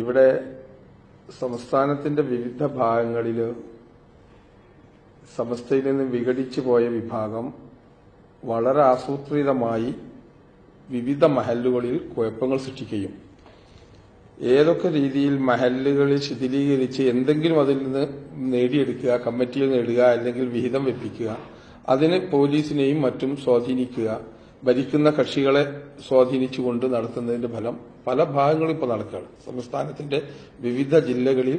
ഇവിടെ സംസ്ഥാനത്തിന്റെ വിവിധ ഭാഗങ്ങളിൽ സമസ്തയിൽ നിന്ന് വിഘടിച്ചു പോയ വിഭാഗം വളരെ ആസൂത്രിതമായി വിവിധ മഹല്ലുകളിൽ കുഴപ്പങ്ങൾ സൃഷ്ടിക്കുകയും ഏതൊക്കെ രീതിയിൽ മഹല്ലുകളിൽ ശിഥിലീകരിച്ച് എന്തെങ്കിലും അതിൽ നിന്ന് നേടിയെടുക്കുക, കമ്മിറ്റിയിൽ നേടുക, അല്ലെങ്കിൽ വിഹിതം വെപ്പിക്കുക, അതിന് പോലീസിനെയും മറ്റും സ്വാധീനിക്കുക, ഭരിക്കുന്ന കക്ഷികളെ സ്വാധീനിച്ചുകൊണ്ട് നടത്തുന്നതിന്റെ ഫലം പല ഭാഗങ്ങളും ഇപ്പോൾ നടക്കുകയാണ്. സംസ്ഥാനത്തിന്റെ വിവിധ ജില്ലകളിൽ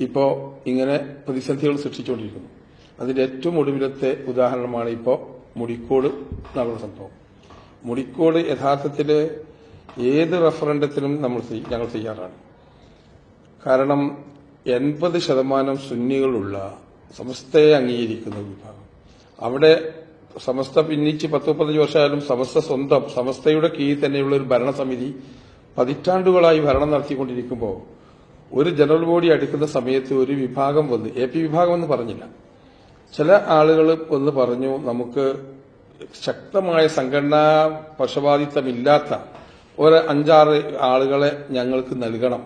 ഇപ്പോൾ ഇങ്ങനെ പ്രതിസന്ധികൾ സൃഷ്ടിച്ചുകൊണ്ടിരിക്കുന്നു. അതിന്റെ ഏറ്റവും ഒടുവിലത്തെ ഉദാഹരണമാണ് ഇപ്പോൾ മുടിക്കോട് നടന്ന സംഭവം. മുടിക്കോട് യഥാർത്ഥത്തിൽ ഏത് റഫറൻഡത്തിനും ഞങ്ങൾ തയ്യാറാണ്. കാരണം 80% സുന്നികളുള്ള സമസ്തയെ അംഗീകരിക്കുന്ന വിഭാഗം, അവിടെ സമസ്ത പിന്നിച്ച് 10-15 വർഷമായാലും സമസ്തയുടെ കീഴിൽ തന്നെയുള്ള ഒരു ഭരണസമിതി പതിറ്റാണ്ടുകളായി ഭരണം നടത്തിക്കൊണ്ടിരിക്കുമ്പോൾ ഒരു ജനറൽ ബോഡി അടുക്കുന്ന സമയത്ത് ഒരു വിഭാഗം വന്ന്, AP വിഭാഗം എന്ന് പറഞ്ഞില്ല, ചില ആളുകൾ ഒന്ന് പറഞ്ഞു, നമുക്ക് ശക്തമായ സംഘടനാ പക്ഷപാതിത്വമില്ലാത്ത ഒരു 5-6 ആളുകളെ ഞങ്ങൾക്ക് നൽകണം.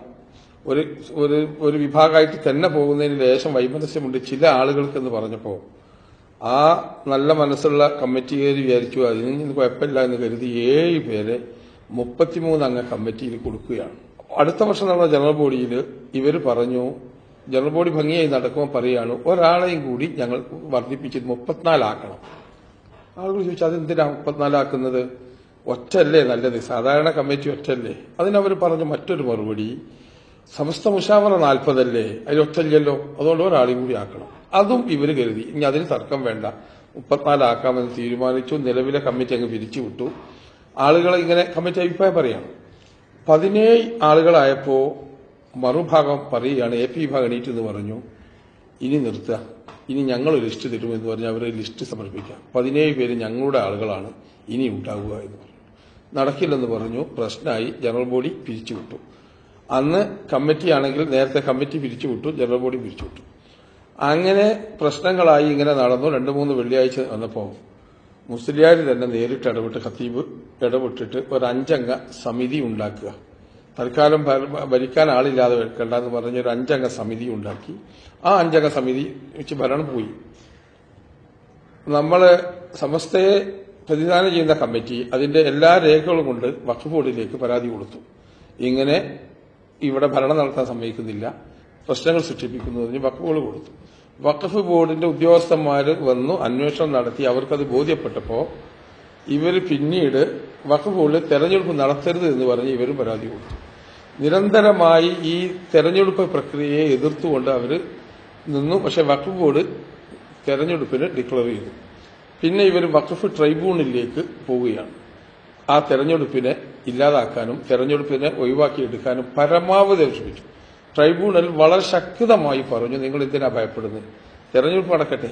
ഒരു വിഭാഗമായിട്ട് തന്നെ പോകുന്നതിന് ലേശം വൈമനസ്യമുണ്ട് ചില ആളുകൾക്കെന്ന് പറഞ്ഞപ്പോൾ ആ നല്ല മനസ്സുള്ള കമ്മിറ്റിക്കാർ വിചാരിച്ചു അതിന് കുഴപ്പമില്ല എന്ന് കരുതി 7 പേരെ 33 അംഗ കമ്മിറ്റിയിൽ കൊടുക്കുകയാണ്. അടുത്ത വർഷം നടന്ന ജനറൽ ബോഡിയിൽ ഇവർ പറഞ്ഞു, ജനറൽ ബോഡി ഭംഗിയായി നടക്കുമ്പോൾ പറയുകയാണ്, ഒരാളെയും കൂടി ഞങ്ങൾ വർദ്ധിപ്പിച്ചിട്ട് 34 ആക്കണം. ആളുകൾ ചോദിച്ചു, അതെന്തിനാ 34 ആക്കുന്നത്? ഒറ്റല്ലേ നല്ലത്, സാധാരണ കമ്മിറ്റി ഒറ്റല്ലേ? അതിനവർ പറഞ്ഞു മറ്റൊരു മറുപടി, സമസ്ത മുഷാവറ 40 അല്ലേ, അതിൽ ഒറ്റല്ലല്ലോ, അതുകൊണ്ട് ഒരാളെയും കൂടി ആക്കണം. അതും ഇവർ കരുതി ഇനി അതിന് തർക്കം വേണ്ട, 34 ആക്കാമെന്ന് തീരുമാനിച്ചു. നിലവിലെ കമ്മിറ്റി അങ്ങ് പിരിച്ചുവിട്ടു. ആളുകൾ ഇങ്ങനെ കമ്മിറ്റി അഭിപ്രായം പറയാണ്. 17 ആളുകളായപ്പോ മറുഭാഗം പറയുകയാണ്, AP വിഭാഗം എണീറ്റെന്ന് പറഞ്ഞു, ഇനി നിർത്തുക, ഇനി ഞങ്ങളൊരു ലിസ്റ്റ് തരുമെന്ന് പറഞ്ഞ് അവരെ ലിസ്റ്റ് സമർപ്പിക്കാം, 17 പേര് ഞങ്ങളുടെ ആളുകളാണ് ഇനി ഉണ്ടാവുക എന്ന് പറഞ്ഞു. നടക്കില്ലെന്ന് പറഞ്ഞു. പ്രശ്നമായി. ജനറൽ ബോഡി പിരിച്ചുവിട്ടു. അന്ന് കമ്മിറ്റിയാണെങ്കിൽ നേരത്തെ കമ്മിറ്റി പിരിച്ചുവിട്ടു, ജനറൽ ബോഡി പിരിച്ചുവിട്ടു. അങ്ങനെ പ്രശ്നങ്ങളായി ഇങ്ങനെ നടന്നു. 2-3 വെള്ളിയാഴ്ച വന്നപ്പോൾ മുസ്ലിയാർ തന്നെ നേരിട്ട് ഇടപെട്ട്, ഖത്തീബ് ഇടപെട്ടിട്ട് ഒരു 5 അംഗ സമിതി ഉണ്ടാക്കുക, തൽക്കാലം ഭരിക്കാൻ ആളില്ലാതെ വെക്കണ്ടെന്ന് പറഞ്ഞ് ഒരു 5 അംഗ സമിതി ഉണ്ടാക്കി. ആ 5 അംഗ സമിതി വെച്ച് ഭരണം പോയി. നമ്മള് സമസ്തയെ പ്രതിദാനം ചെയ്യുന്ന കമ്മിറ്റി അതിന്റെ എല്ലാ രേഖകളും കൊണ്ട് വഖഫ് ബോർഡിലേക്ക് പരാതി കൊടുത്തു. ഇങ്ങനെ ഇവിടെ ഭരണം നടത്താൻ സമ്മതിക്കുന്നില്ല, പ്രശ്നങ്ങൾ സൃഷ്ടിപ്പിക്കുന്നതിന് വഖഫ് ബോർഡ് കൊടുത്തു. വഖഫ് ബോർഡിന്റെ ഉദ്യോഗസ്ഥന്മാർ വന്നു അന്വേഷണം നടത്തി. അവർക്കത് ബോധ്യപ്പെട്ടപ്പോൾ ഇവർ പിന്നീട് വഖഫ് ബോർഡിൽ തെരഞ്ഞെടുപ്പ് നടത്തരുത് എന്ന് പറഞ്ഞ് ഇവർ പരാതി കൊടുത്തു. നിരന്തരമായി ഈ തെരഞ്ഞെടുപ്പ് പ്രക്രിയയെ എതിർത്തുകൊണ്ട് അവർ നിന്നു. പക്ഷെ വഖഫ് ബോർഡ് തെരഞ്ഞെടുപ്പിന് ഡിക്ലെയർ ചെയ്തു. പിന്നെ ഇവർ വഖഫ് ട്രൈബ്യൂണലിലേക്ക് പോവുകയാണ്. ആ തെരഞ്ഞെടുപ്പിനെ ഇല്ലാതാക്കാനും തെരഞ്ഞെടുപ്പിനെ ഒഴിവാക്കിയെടുക്കാനും പരമാവധി ശ്രമിച്ചു. ട്രൈബ്യൂണൽ വളരെ ശക്തമായി പറഞ്ഞു, നിങ്ങൾ എന്തിനാ ഭയപ്പെടുന്നത്, തെരഞ്ഞെടുപ്പ് നടക്കട്ടെ.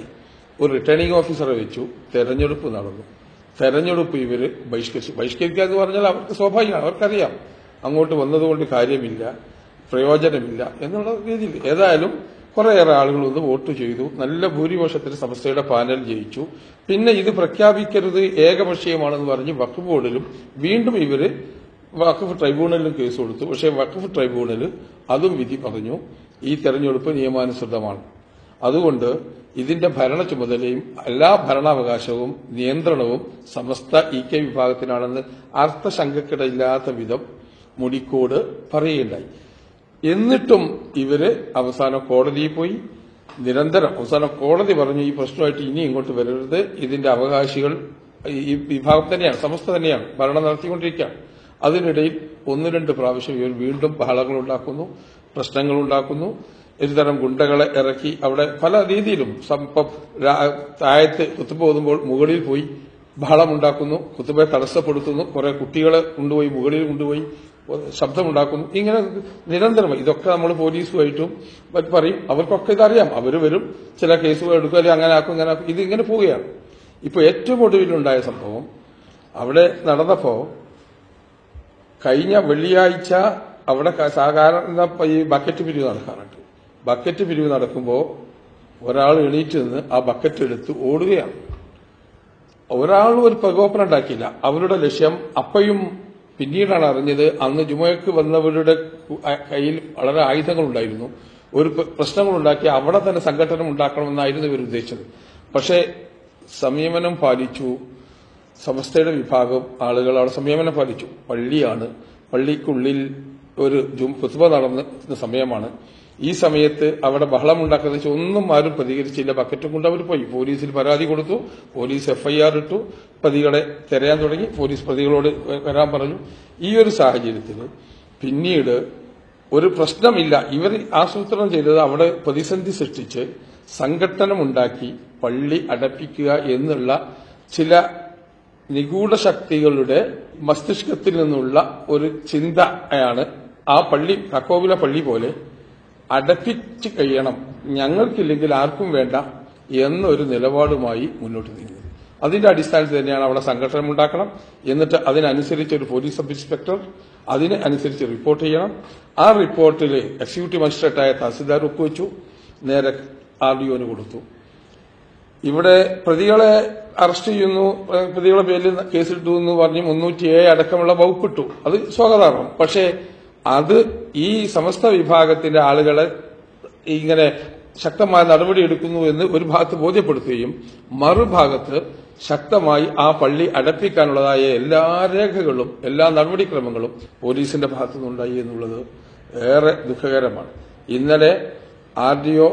ഒരു റിട്ടേണിംഗ് ഓഫീസറെ വെച്ചു. തെരഞ്ഞെടുപ്പ് നടന്നു. തെരഞ്ഞെടുപ്പ് ഇവര് ബഹിഷ്കരിക്കുക എന്ന് പറഞ്ഞാൽ അവർക്ക് സ്വാഭാവികമാണ്, അവർക്കറിയാം അങ്ങോട്ട് വന്നതുകൊണ്ട് കാര്യമില്ല, പ്രയോജനമില്ല എന്നുള്ള രീതിയിൽ. ഏതായാലും കുറേയേറെ ആളുകൾ വന്ന് വോട്ട് ചെയ്തു. നല്ല ഭൂരിപക്ഷത്തിൽ സമസ്തയുടെ പാനൽ ജയിച്ചു. പിന്നെ ഇത് പ്രഖ്യാപിക്കരുത്, ഏകപക്ഷീയമാണെന്ന് പറഞ്ഞ് വഖഫ് ബോർഡിലും വീണ്ടും ഇവര് വഖഫ് ട്രൈബ്യൂണലിലും കേസ് കൊടുത്തു. പക്ഷേ വഖഫ് ട്രൈബ്യൂണൽ അതും വിധി പറഞ്ഞു, ഈ തെരഞ്ഞെടുപ്പ് നിയമാനുസൃതമാണ്. അതുകൊണ്ട് ഇതിന്റെ ഭരണ ചുമതലയും എല്ലാ ഭരണാവകാശവും നിയന്ത്രണവും സമസ്ത EK വിഭാഗത്തിനാണെന്ന് അർത്ഥശങ്കക്കിടയില്ലാത്ത വിധം മുടിക്കോട് പറയുകയുണ്ടായി. എന്നിട്ടും ഇവര് അവസാനം കോടതിയിൽ പോയി. നിരന്തരം അവസാനം കോടതി പറഞ്ഞു, ഈ പ്രശ്നമായിട്ട് ഇനി ഇങ്ങോട്ട് വരരുത്, ഇതിന്റെ അവകാശികൾ ഈ വിഭാഗം തന്നെയാണ്, സമസ്ത തന്നെയാണ്, ഭരണം നടത്തിക്കൊണ്ടിരിക്കുകയാണ്. അതിനിടയിൽ 1-2 പ്രാവശ്യം ഇവർ വീണ്ടും ബഹളങ്ങളുണ്ടാക്കുന്നു, പ്രശ്നങ്ങളുണ്ടാക്കുന്നു. ഒരുതരം ഗുണ്ടകളെ ഇറക്കി അവിടെ പല രീതിയിലും താഴത്ത് കുത്തുബ ഓതുമ്പോൾ മുകളിൽ പോയി ബഹളമുണ്ടാക്കുന്നു, കുത്തുബയെ തടസ്സപ്പെടുത്തുന്നു, കുറെ കുട്ടികളെ കൊണ്ടുപോയി മുകളിൽ കൊണ്ടുപോയി ശബ്ദമുണ്ടാക്കുന്നു. ഇങ്ങനെ നിരന്തരമായി ഇതൊക്കെ നമ്മൾ പോലീസുമായിട്ടും പറയും. അവർക്കൊക്കെ ഇതറിയാം. അവർ വരും, ചില കേസുകൾ എടുക്കുക, അല്ലെങ്കിൽ അങ്ങനെ ആക്കും ഇങ്ങനെ ആക്കും. ഇതിങ്ങനെ പോവുകയാണ്. ഇപ്പൊ ഏറ്റവും ഒടുവിലുണ്ടായ സംഭവം അവിടെ നടന്നപ്പോ കഴിഞ്ഞ വെള്ളിയാഴ്ച അവിടെ സാധാരണ ഈ ബക്കറ്റ് പിരിവ് നടക്കാറുണ്ട്. ബക്കറ്റ് പിരിവ് നടക്കുമ്പോൾ ഒരാൾ എണീറ്റ് നിന്ന് ആ ബക്കറ്റ് എടുത്ത് ഓടുകയാണ്. ഒരാളും ഒരു പ്രകോപനം ഉണ്ടാക്കിയില്ല. അവരുടെ ലക്ഷ്യം അപ്പയും പിന്നീടാണ് അറിഞ്ഞത് അന്ന് ജുമയ്ക്ക് വന്നവരുടെ കയ്യിൽ വളരെ ആയുധങ്ങളുണ്ടായിരുന്നു. ഒരു പ്രശ്നങ്ങളുണ്ടാക്കി അവിടെ തന്നെ സംഘടന ഉണ്ടാക്കണമെന്നായിരുന്നു ഇവർ ഉദ്ദേശിച്ചത്. പക്ഷേ സംയമനം പാലിച്ചു. സമസ്തയുടെ വിഭാഗം ആളുകൾ അവിടെ സംയമനം പാലിച്ചു. പള്ളിയാണ്, പള്ളിക്കുള്ളിൽ ഒരു ഖുത്ബ നടന്ന സമയമാണ്. ഈ സമയത്ത് അവിടെ ബഹളമുണ്ടാക്കുന്ന വെച്ചാൽ ഒന്നും ആരും പ്രതികരിച്ചില്ല. ബക്കറ്റും കൊണ്ട് അവർ പോയി. പോലീസിൽ പരാതി കൊടുത്തു. പോലീസ് FIR ഇട്ടു. പ്രതികളെ തിരയാൻ തുടങ്ങി. പോലീസ് പ്രതികളോട് വരാൻ പറഞ്ഞു. ഈ ഒരു സാഹചര്യത്തിൽ പിന്നീട് ഒരു പ്രശ്നമില്ല. ഇവർ ആസൂത്രണം ചെയ്തത് അവിടെ പ്രതിസന്ധി സൃഷ്ടിച്ച് സംഘട്ടനമുണ്ടാക്കി പള്ളി അടപ്പിക്കുക എന്നുള്ള ചില നിഗൂഢ ശക്തികളുടെ മസ്തിഷ്കത്തിൽ നിന്നുള്ള ഒരു ചിന്തയാണ് ആ പള്ളി കക്കോവില പള്ളി പോലെ അടപ്പിച്ച് കഴിയണം, ഞങ്ങൾക്കില്ലെങ്കിൽ ആർക്കും വേണ്ട എന്നൊരു നിലപാടുമായി മുന്നോട്ട് നീങ്ങുന്നത്. അതിന്റെ അടിസ്ഥാനത്തിൽ തന്നെയാണ് അവിടെ സംഘടന ഉണ്ടാക്കണം. എന്നിട്ട് അതിനനുസരിച്ച് ഒരു പോലീസ് സബ് ഇൻസ്പെക്ടർ അതിനനുസരിച്ച് റിപ്പോർട്ട് ചെയ്യണം. ആ റിപ്പോർട്ടിൽ എക്സിക്യൂട്ടീവ് മജിസ്ട്രേറ്റായ തഹസിൽദാർ ഒപ്പുവെച്ചു. നേരെ RDOന് കൊടുത്തു. ഇവിടെ പ്രതികളെ അറസ്റ്റ് ചെയ്യുന്നു, പ്രതികളെ പേരിൽ കേസിട്ടു എന്ന് പറഞ്ഞ് 307 അടക്കമുള്ള വകുപ്പിട്ടു. അത് സ്വാഗതാർഹം. പക്ഷേ അത് ഈ സമസ്ത വിഭാഗത്തിന്റെ ആളുകളെ ഇങ്ങനെ ശക്തമായ നടപടിയെടുക്കുന്നു എന്ന് ഒരു ഭാഗത്ത് ബോധ്യപ്പെടുത്തുകയും മറുഭാഗത്ത് ശക്തമായി ആ പള്ളി അടപ്പിക്കാനുള്ളതായ എല്ലാ രേഖകളും എല്ലാ നടപടിക്രമങ്ങളും പോലീസിന്റെ ഭാഗത്തു നിന്നുണ്ടായി എന്നുള്ളത് ഏറെ ദുഃഖകരമാണ്. ഇന്നലെ RDO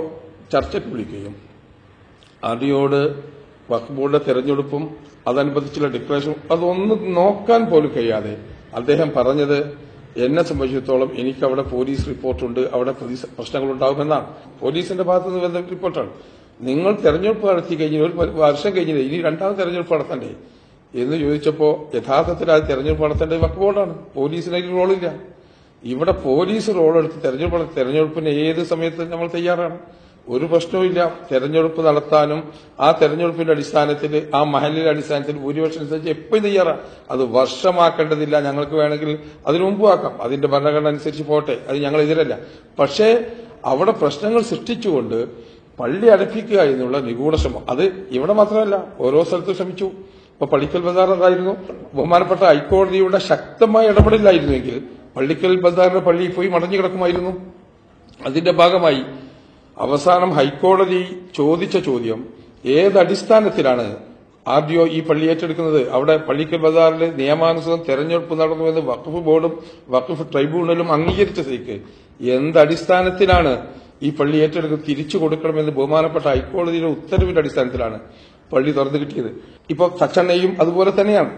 ചർച്ചയ്ക്ക് വിളിക്കുകയും RDOയോട് വഖഫ് ബോർഡിന്റെ തെരഞ്ഞെടുപ്പും അതനുബന്ധിച്ചുള്ള ഡിക്ലറേഷൻ അതൊന്നും നോക്കാൻ പോലും കഴിയാതെ അദ്ദേഹം പറഞ്ഞത്, എന്നെ സംബന്ധിച്ചിടത്തോളം എനിക്കവിടെ പോലീസ് റിപ്പോർട്ടുണ്ട്, അവിടെ പ്രശ്നങ്ങളുണ്ടാകുമെന്നാണ്. പോലീസിന്റെ ഭാഗത്തുനിന്ന് വന്ന റിപ്പോർട്ടാണ്. നിങ്ങൾ തെരഞ്ഞെടുപ്പ് നടത്തി കഴിഞ്ഞ് ഒരു വർഷം കഴിഞ്ഞില്ല, ഇനി രണ്ടാമത് തെരഞ്ഞെടുപ്പ് നടത്തണ്ടേ എന്ന് ചോദിച്ചപ്പോൾ യഥാർത്ഥത്തിൽ അത് തെരഞ്ഞെടുപ്പ് നടത്തേണ്ടത് വഖഫ് ബോർഡാണ്. പോലീസിന് അതിൽ റോളില്ല. ഇവിടെ പോലീസ് റോളെടുത്ത് തെരഞ്ഞെടുപ്പിന് ഏത് സമയത്ത് നമ്മൾ തയ്യാറാണ്. ഒരു പ്രശ്നവുമില്ല. തെരഞ്ഞെടുപ്പ് നടത്താനും ആ തെരഞ്ഞെടുപ്പിന്റെ അടിസ്ഥാനത്തിൽ ആ മഹലിന്റെ അടിസ്ഥാനത്തിൽ ഭൂരിപക്ഷം അനുസരിച്ച് എപ്പോഴും തയ്യാറാണ്. അത് വർഷമാക്കേണ്ടതില്ല. ഞങ്ങൾക്ക് വേണമെങ്കിൽ അതിനു മുമ്പ് ആക്കാം. അതിന്റെ ഭരണഘടന അനുസരിച്ച് പോട്ടെ, അത് ഞങ്ങൾ എതിരല്ല. പക്ഷേ അവിടെ പ്രശ്നങ്ങൾ സൃഷ്ടിച്ചുകൊണ്ട് പള്ളി അടപ്പിക്കുക എന്നുള്ള നിഗൂഢ ശ്രമം അത് ഇവിടെ മാത്രമല്ല ഓരോ സ്ഥലത്തും ശ്രമിച്ചു. ഇപ്പൊ പള്ളിക്കൽ ബസാർ അതായിരുന്നു. ബഹുമാനപ്പെട്ട ഹൈക്കോടതിയുടെ ശക്തമായ ഇടപെടലായിരുന്നുവെങ്കിൽ പള്ളിക്കൽ ബസാറിന്റെ പള്ളിയിൽ പോയി മടങ്ങി കിടക്കുമായിരുന്നു. അതിന്റെ ഭാഗമായി അവസാനം ഹൈക്കോടതി ചോദിച്ച ചോദ്യം, ഏതടിസ്ഥാനത്തിലാണ് RDO ഈ പള്ളി ഏറ്റെടുക്കുന്നത്? അവിടെ പള്ളിക്കൽ ബസാറിൽ നിയമാനുസൃതം തെരഞ്ഞെടുപ്പ് നടന്നുവെന്ന് വഖഫ് ബോർഡും വഖഫ് ട്രൈബ്യൂണലും അംഗീകരിച്ച സ്ഥിതിക്ക് എന്തടിസ്ഥാനത്തിലാണ് ഈ പള്ളി ഏറ്റെടുക്കുന്നത്? തിരിച്ചു കൊടുക്കണമെന്ന് ബഹുമാനപ്പെട്ട ഹൈക്കോടതിയുടെ ഉത്തരവിന്റെ അടിസ്ഥാനത്തിലാണ് പള്ളി തുറന്നു കിട്ടിയത്. ഇപ്പൊ തച്ചണ്ണയും അതുപോലെ തന്നെയാണ്.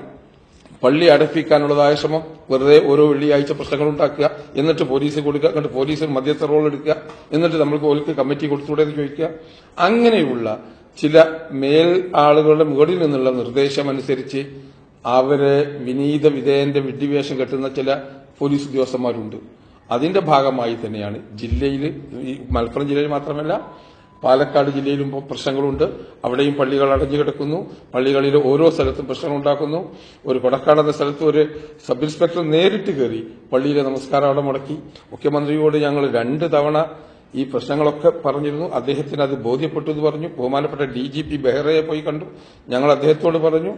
പള്ളി അടപ്പിക്കാനുള്ളതായ ശ്രമം, വെറുതെ ഓരോ വെള്ളിയാഴ്ച പ്രശ്നങ്ങൾ ഉണ്ടാക്കുക, എന്നിട്ട് പോലീസിൽ കൊടുക്കുക, എന്നിട്ട് പോലീസിൽ മധ്യസ്ഥ റോൾ എടുക്കുക, എന്നിട്ട് നമ്മൾക്ക് ഓർക്ക് കമ്മിറ്റി കൊടുത്തുകൂടെ എന്ന് ചോദിക്കുക. അങ്ങനെയുള്ള ചില മേൽ ആളുകളുടെ മുകളിൽ നിന്നുള്ള നിർദ്ദേശം അനുസരിച്ച് അവരെ വിനീത വിധേയന്റെ വിഡ്ഢിവേഷം കെട്ടുന്ന ചില പോലീസ് ഉദ്യോഗസ്ഥന്മാരുണ്ട്. അതിന്റെ ഭാഗമായി തന്നെയാണ് ജില്ലയിൽ, ഈ മലപ്പുറം ജില്ലയിൽ മാത്രമല്ല പാലക്കാട് ജില്ലയിലും പ്രശ്നങ്ങളുണ്ട്. അവിടെയും പള്ളികൾ അടഞ്ഞു കിടക്കുന്നു. പള്ളികളിൽ ഓരോ സ്ഥലത്തും പ്രശ്നങ്ങൾ ഉണ്ടാക്കുന്നു. ഒരു കൊടക്കാട് എന്ന സ്ഥലത്ത് ഒരു സബ് ഇൻസ്പെക്ടർ നേരിട്ട് കയറി പള്ളിയിലെ നമസ്കാരം അവിടെ മുടക്കി. മുഖ്യമന്ത്രിയോട് ഞങ്ങൾ 2 തവണ ഈ പ്രശ്നങ്ങളൊക്കെ പറഞ്ഞിരുന്നു. അദ്ദേഹത്തിന് അത് ബോധ്യപ്പെട്ടു എന്ന് പറഞ്ഞു. ബഹുമാനപ്പെട്ട DGP ബെഹ്റയെ പോയി കണ്ടു. ഞങ്ങൾ അദ്ദേഹത്തോട് പറഞ്ഞു.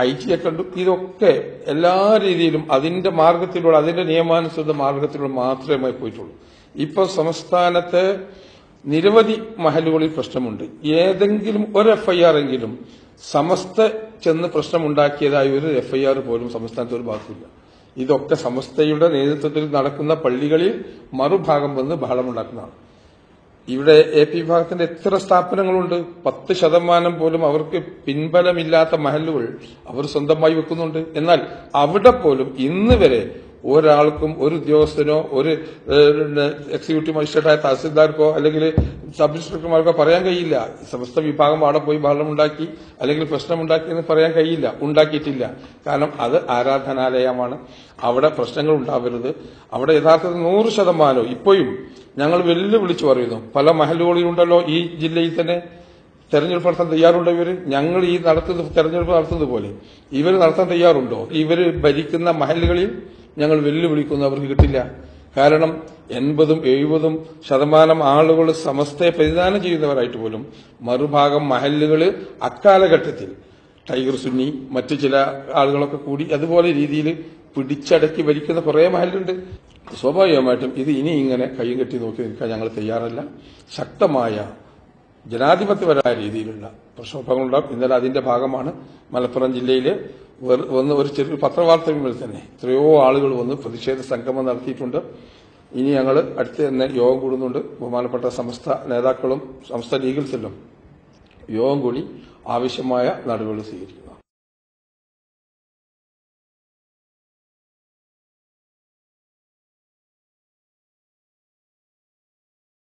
IG കണ്ടു. ഇതൊക്കെ എല്ലാ രീതിയിലും അതിന്റെ മാർഗത്തിലൂടെ, അതിന്റെ നിയമാനുസൃത മാർഗത്തിലൂടെ മാത്രമേ പോയിട്ടുള്ളൂ. ഇപ്പൊ സംസ്ഥാനത്ത് നിരവധി മഹലുകളിൽ പ്രശ്നമുണ്ട്. ഏതെങ്കിലും ഒരു FIR എങ്കിലും സമസ്ത ചെന്ന് പ്രശ്നമുണ്ടാക്കിയതായ ഒരു FIR പോലും സംസ്ഥാനത്ത് ഒരു ഭാഗത്തില്ല. ഇതൊക്കെ സമസ്തയുടെ നേതൃത്വത്തിൽ നടക്കുന്ന പള്ളികളിൽ മറുഭാഗം വന്ന് ബഹളമുണ്ടാക്കുന്നതാണ്. ഇവിടെ AP വിഭാഗത്തിന്റെ എത്ര സ്ഥാപനങ്ങളുണ്ട്? 10% പോലും അവർക്ക് പിൻബലമില്ലാത്ത മഹലുകൾ അവർ സ്വന്തമായി വെക്കുന്നുണ്ട്. എന്നാൽ അവിടെ പോലും ഇന്ന് വരെ ഒരാൾക്കും ഒരു ഉദ്യോഗസ്ഥനോ ഒരു എക്സിക്യൂട്ടീവ് മജിസ്ട്രേറ്റായ തഹസിൽദാർക്കോ അല്ലെങ്കിൽ സബ് ഇൻസ്പെക്ടർമാർക്കോ പറയാൻ കഴിയില്ല സമസ്ത വിഭാഗം അവിടെ പോയി ബഹളമുണ്ടാക്കി അല്ലെങ്കിൽ പ്രശ്നമുണ്ടാക്കി എന്ന് പറയാൻ കഴിയില്ല. ഉണ്ടാക്കിയിട്ടില്ല. കാരണം അത് ആരാധനാലയമാണ്. അവിടെ പ്രശ്നങ്ങൾ ഉണ്ടാവരുത്. അവിടെ യഥാർത്ഥത്തിൽ 100% ഇപ്പോഴും ഞങ്ങൾ വെല്ലുവിളിച്ചു പറയുന്നു. പല മഹലുകളിലുണ്ടല്ലോ ഈ ജില്ലയിൽ തന്നെ തെരഞ്ഞെടുപ്പ് നടത്താൻ തയ്യാറുണ്ടോ ഇവർ? ഞങ്ങൾ ഈ തെരഞ്ഞെടുപ്പ് നടത്തുന്നത് പോലെ ഇവർ നടത്താൻ തയ്യാറുണ്ടോ? ഇവർ ഭരിക്കുന്ന മഹലുകളിൽ ഞങ്ങൾ വെല്ലുവിളിക്കുന്നു. അവർക്ക് കിട്ടില്ല. കാരണം 80-70% ആളുകൾ സമസ്തയെ പ്രതിദാനം ചെയ്യുന്നവരായിട്ട് പോലും മറുഭാഗം മഹല്ലുകൾ അക്കാലഘട്ടത്തിൽ ടൈഗർ സുന്നി മറ്റു ചില ആളുകളൊക്കെ കൂടി അതുപോലെ രീതിയിൽ പിടിച്ചടക്കി ഭരിക്കുന്ന കുറേ മഹലുണ്ട്. സ്വാഭാവികമായിട്ടും ഇത് ഇനി ഇങ്ങനെ കൈയും കെട്ടി നോക്കി നിൽക്കാൻ ഞങ്ങൾ തയ്യാറല്ല. ശക്തമായ ജനാധിപത്യപരമായ രീതിയിലുള്ള പ്രക്ഷോഭങ്ങളുണ്ടാകും. ഇന്നലെ അതിന്റെ ഭാഗമാണ് മലപ്പുറം ജില്ലയിൽ ഒരു ചെറിയ പത്രവാർത്തകളിൽ തന്നെ എത്രയോ ആളുകൾ വന്ന് പ്രതിഷേധ സംഗമം നടത്തിയിട്ടുണ്ട്. ഇനി ഞങ്ങൾ അടുത്ത് തന്നെ യോഗം കൂടുന്നുണ്ട്. ബഹുമാനപ്പെട്ട സമസ്ത നേതാക്കളും സമസ്ത ലീഗൽസെല്ലും യോഗം കൂടി ആവശ്യമായ നടപടികൾ സ്വീകരിക്കും.